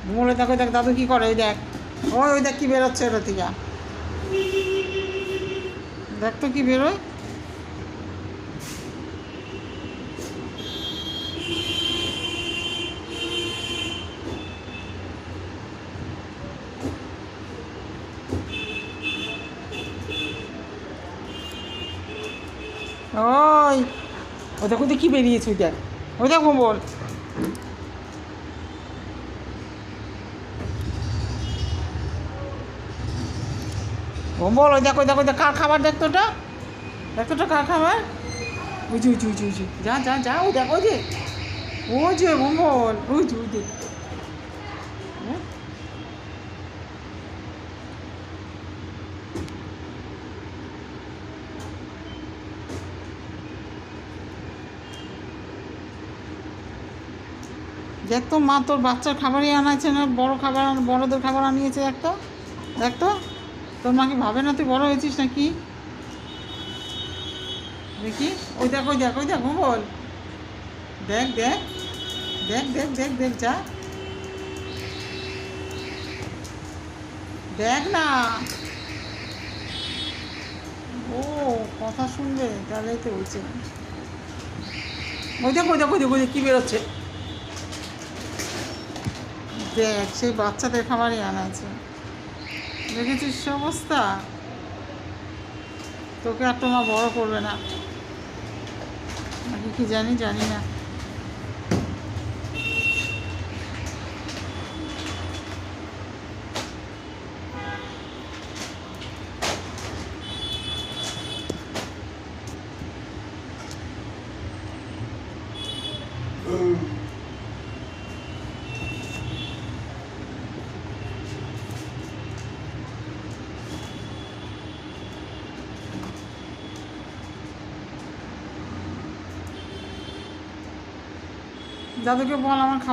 ঘুমোলে দেখো, দেখ দাদু কী করে, ওই দেখ, ওই ওই দেখ কী বেরোচ্ছে ওটা থেকে, দেখ তো কী বেরোয়। ওই ওই দেখ, ওই দেখ কী বেরিয়েছে, ওই দেখ, ওই দেখ বল। বল, ওই দেখ, ওই দেখ, ওই দেখ কার খাবার, দেখ তো ওটা, দেখ তো ওটা কার খাবার। উঁচু উঁচু উঁচু উঁচু, যা যা যা, ওই দেখ, ওই যে বল, ওই যে ওই দেখ। দেখ তো মা তোর বাচ্চার খাবারই আনাচ্ছে না, বড় খাবার, বড়দের খাবার আনিয়েছে একটা, দেখ তো তোর মা কি ভাবে না তুই বড় হয়েছিস নাকি, দেখি। ওই দেখ, ওই দেখ, ওই দেখ বল, দেখ দেখ দেখ দেখ দেখ দেখ, যা দেখ না। ও কথা শুনবে, তাহলেই তো হয়েছে। ওই দেখ, ওই দেখ, ওই দেখ, ওই দেখ কী বেরোচ্ছে, দেখ সেই বাচ্চাদের খাবারই আনাচ্ছে, দেখেছিস সে অবস্থা। তোকে আর তোমার বড় করবে না নাকি কি জানি, জানি না। দাদুকে বল আমার